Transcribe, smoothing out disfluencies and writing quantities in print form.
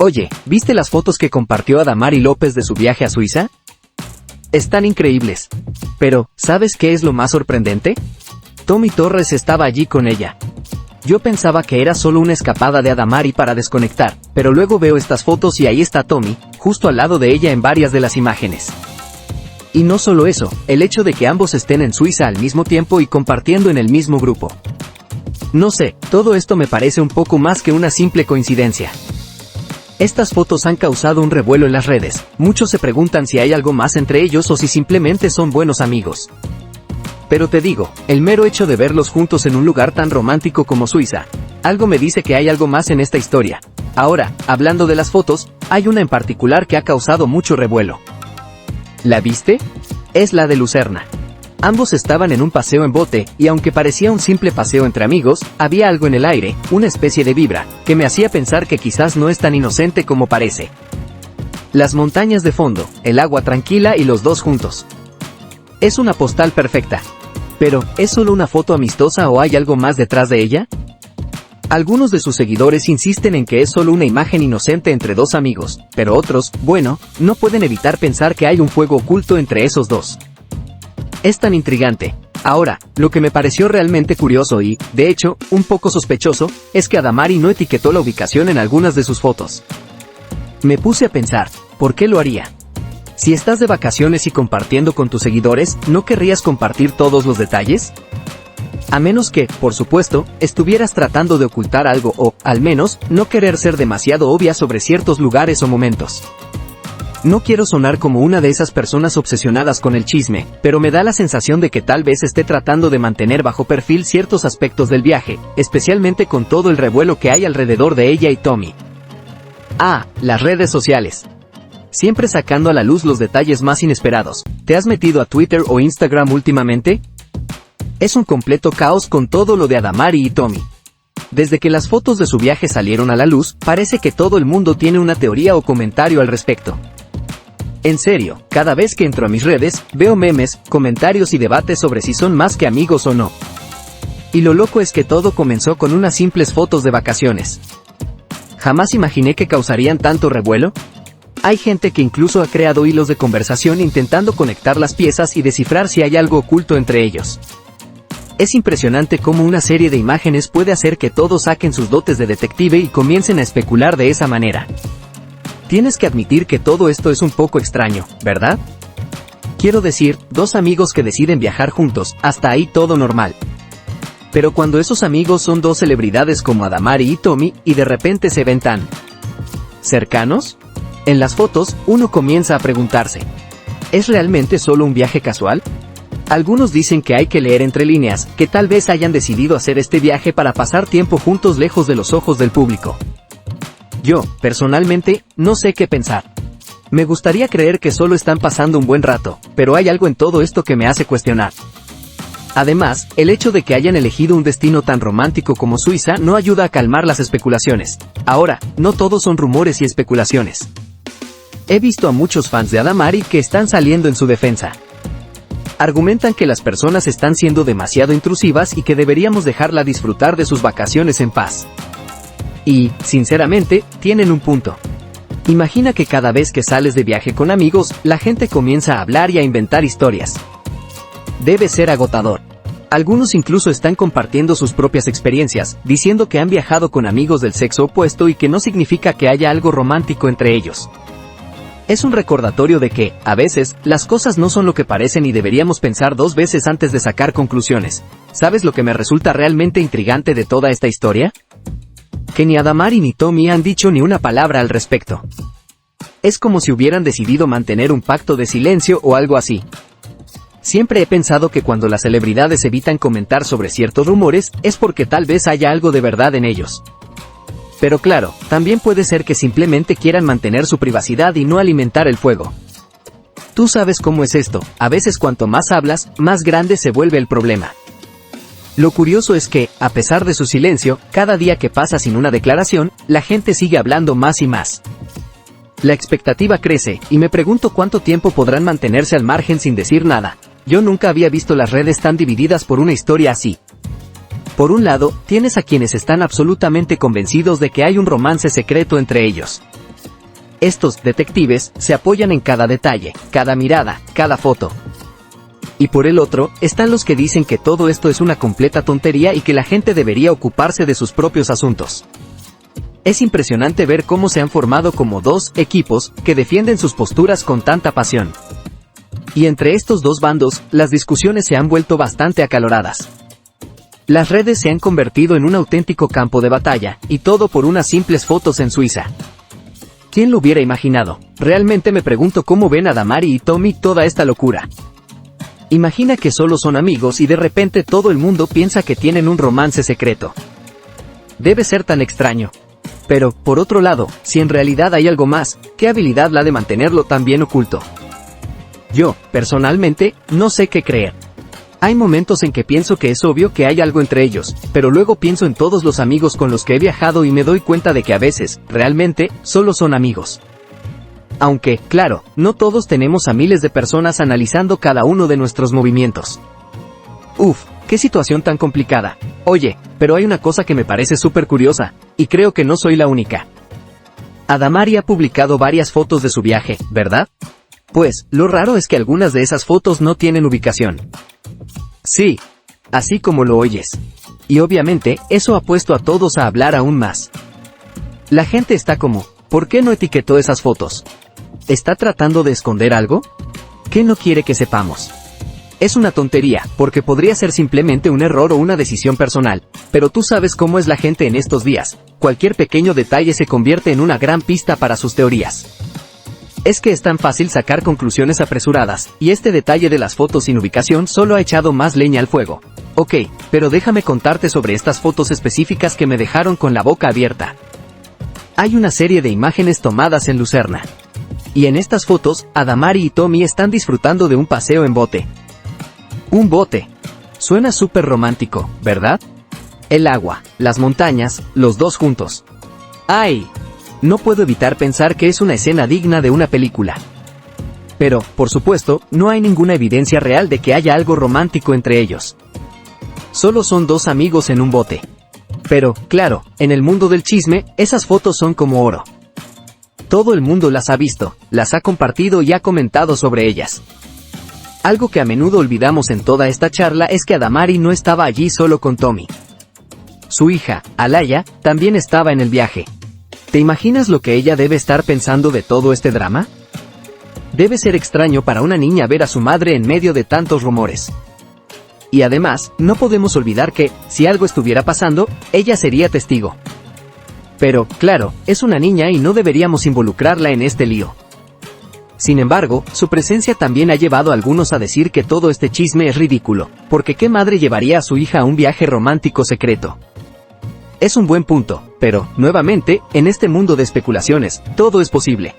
Oye, ¿viste las fotos que compartió Adamari López de su viaje a Suiza? Están increíbles. Pero, ¿sabes qué es lo más sorprendente? Tommy Torres estaba allí con ella. Yo pensaba que era solo una escapada de Adamari para desconectar, pero luego veo estas fotos y ahí está Tommy, justo al lado de ella en varias de las imágenes. Y no solo eso, el hecho de que ambos estén en Suiza al mismo tiempo y compartiendo en el mismo grupo. No sé, todo esto me parece un poco más que una simple coincidencia. Estas fotos han causado un revuelo en las redes, muchos se preguntan si hay algo más entre ellos o si simplemente son buenos amigos. Pero te digo, el mero hecho de verlos juntos en un lugar tan romántico como Suiza, algo me dice que hay algo más en esta historia. Ahora, hablando de las fotos, hay una en particular que ha causado mucho revuelo. ¿La viste? Es la de Lucerna. Ambos estaban en un paseo en bote, y aunque parecía un simple paseo entre amigos, había algo en el aire, una especie de vibra, que me hacía pensar que quizás no es tan inocente como parece. Las montañas de fondo, el agua tranquila y los dos juntos. Es una postal perfecta. Pero, ¿es solo una foto amistosa o hay algo más detrás de ella? Algunos de sus seguidores insisten en que es solo una imagen inocente entre dos amigos, pero otros, bueno, no pueden evitar pensar que hay un fuego oculto entre esos dos. Es tan intrigante. Ahora, lo que me pareció realmente curioso y, de hecho, un poco sospechoso, es que Adamari no etiquetó la ubicación en algunas de sus fotos. Me puse a pensar, ¿por qué lo haría? Si estás de vacaciones y compartiendo con tus seguidores, ¿no querrías compartir todos los detalles? A menos que, por supuesto, estuvieras tratando de ocultar algo o, al menos, no querer ser demasiado obvia sobre ciertos lugares o momentos. No quiero sonar como una de esas personas obsesionadas con el chisme, pero me da la sensación de que tal vez esté tratando de mantener bajo perfil ciertos aspectos del viaje, especialmente con todo el revuelo que hay alrededor de ella y Tommy. Ah, las redes sociales. Siempre sacando a la luz los detalles más inesperados. ¿Te has metido a Twitter o Instagram últimamente? Es un completo caos con todo lo de Adamari y Tommy. Desde que las fotos de su viaje salieron a la luz, parece que todo el mundo tiene una teoría o comentario al respecto. En serio, cada vez que entro a mis redes, veo memes, comentarios y debates sobre si son más que amigos o no. Y lo loco es que todo comenzó con unas simples fotos de vacaciones. Jamás imaginé que causarían tanto revuelo. Hay gente que incluso ha creado hilos de conversación intentando conectar las piezas y descifrar si hay algo oculto entre ellos. Es impresionante cómo una serie de imágenes puede hacer que todos saquen sus dotes de detective y comiencen a especular de esa manera. Tienes que admitir que todo esto es un poco extraño, ¿verdad? Quiero decir, dos amigos que deciden viajar juntos, hasta ahí todo normal. Pero cuando esos amigos son dos celebridades como Adamari y Tommy, y de repente se ven tan cercanos, en las fotos, uno comienza a preguntarse, ¿es realmente solo un viaje casual? Algunos dicen que hay que leer entre líneas, que tal vez hayan decidido hacer este viaje para pasar tiempo juntos lejos de los ojos del público. Yo, personalmente, no sé qué pensar. Me gustaría creer que solo están pasando un buen rato, pero hay algo en todo esto que me hace cuestionar. Además, el hecho de que hayan elegido un destino tan romántico como Suiza no ayuda a calmar las especulaciones. Ahora, no todos son rumores y especulaciones. He visto a muchos fans de Adamari que están saliendo en su defensa. Argumentan que las personas están siendo demasiado intrusivas y que deberíamos dejarla disfrutar de sus vacaciones en paz. Y, sinceramente, tienen un punto. Imagina que cada vez que sales de viaje con amigos, la gente comienza a hablar y a inventar historias. Debe ser agotador. Algunos incluso están compartiendo sus propias experiencias, diciendo que han viajado con amigos del sexo opuesto y que no significa que haya algo romántico entre ellos. Es un recordatorio de que, a veces, las cosas no son lo que parecen y deberíamos pensar dos veces antes de sacar conclusiones. ¿Sabes lo que me resulta realmente intrigante de toda esta historia? Que ni Adamari ni Tommy han dicho ni una palabra al respecto. Es como si hubieran decidido mantener un pacto de silencio o algo así. Siempre he pensado que cuando las celebridades evitan comentar sobre ciertos rumores, es porque tal vez haya algo de verdad en ellos. Pero claro, también puede ser que simplemente quieran mantener su privacidad y no alimentar el fuego. Tú sabes cómo es esto, a veces cuanto más hablas, más grande se vuelve el problema. Lo curioso es que, a pesar de su silencio, cada día que pasa sin una declaración, la gente sigue hablando más y más. La expectativa crece, y me pregunto cuánto tiempo podrán mantenerse al margen sin decir nada. Yo nunca había visto las redes tan divididas por una historia así. Por un lado, tienes a quienes están absolutamente convencidos de que hay un romance secreto entre ellos. Estos detectives se apoyan en cada detalle, cada mirada, cada foto. Y por el otro, están los que dicen que todo esto es una completa tontería y que la gente debería ocuparse de sus propios asuntos. Es impresionante ver cómo se han formado como dos equipos que defienden sus posturas con tanta pasión. Y entre estos dos bandos, las discusiones se han vuelto bastante acaloradas. Las redes se han convertido en un auténtico campo de batalla, y todo por unas simples fotos en Suiza. ¿Quién lo hubiera imaginado? Realmente me pregunto cómo ven a Damari y Tommy toda esta locura. Imagina que solo son amigos y de repente todo el mundo piensa que tienen un romance secreto. Debe ser tan extraño. Pero, por otro lado, si en realidad hay algo más, ¿qué habilidad la de mantenerlo tan bien oculto? Yo, personalmente, no sé qué creer. Hay momentos en que pienso que es obvio que hay algo entre ellos, pero luego pienso en todos los amigos con los que he viajado y me doy cuenta de que a veces, realmente, solo son amigos. Aunque, claro, no todos tenemos a miles de personas analizando cada uno de nuestros movimientos. Uf, qué situación tan complicada. Oye, pero hay una cosa que me parece súper curiosa, y creo que no soy la única. Damari ha publicado varias fotos de su viaje, ¿verdad? Pues, lo raro es que algunas de esas fotos no tienen ubicación. Sí, así como lo oyes. Y obviamente, eso ha puesto a todos a hablar aún más. La gente está como, ¿por qué no etiquetó esas fotos? ¿Está tratando de esconder algo? ¿Qué no quiere que sepamos? Es una tontería, porque podría ser simplemente un error o una decisión personal, pero tú sabes cómo es la gente en estos días, cualquier pequeño detalle se convierte en una gran pista para sus teorías. Es que es tan fácil sacar conclusiones apresuradas, y este detalle de las fotos sin ubicación solo ha echado más leña al fuego. Ok, pero déjame contarte sobre estas fotos específicas que me dejaron con la boca abierta. Hay una serie de imágenes tomadas en Lucerna. Y en estas fotos, Damari y Tommy están disfrutando de un paseo en bote. Un bote. Suena súper romántico, ¿verdad? El agua, las montañas, los dos juntos. ¡Ay! No puedo evitar pensar que es una escena digna de una película. Pero, por supuesto, no hay ninguna evidencia real de que haya algo romántico entre ellos. Solo son dos amigos en un bote. Pero, claro, en el mundo del chisme, esas fotos son como oro. Todo el mundo las ha visto, las ha compartido y ha comentado sobre ellas. Algo que a menudo olvidamos en toda esta charla es que Damari no estaba allí solo con Tommy. Su hija, Alaya, también estaba en el viaje. ¿Te imaginas lo que ella debe estar pensando de todo este drama? Debe ser extraño para una niña ver a su madre en medio de tantos rumores. Y además, no podemos olvidar que, si algo estuviera pasando, ella sería testigo. Pero, claro, es una niña y no deberíamos involucrarla en este lío. Sin embargo, su presencia también ha llevado a algunos a decir que todo este chisme es ridículo, porque ¿qué madre llevaría a su hija a un viaje romántico secreto? Es un buen punto, pero, nuevamente, en este mundo de especulaciones, todo es posible.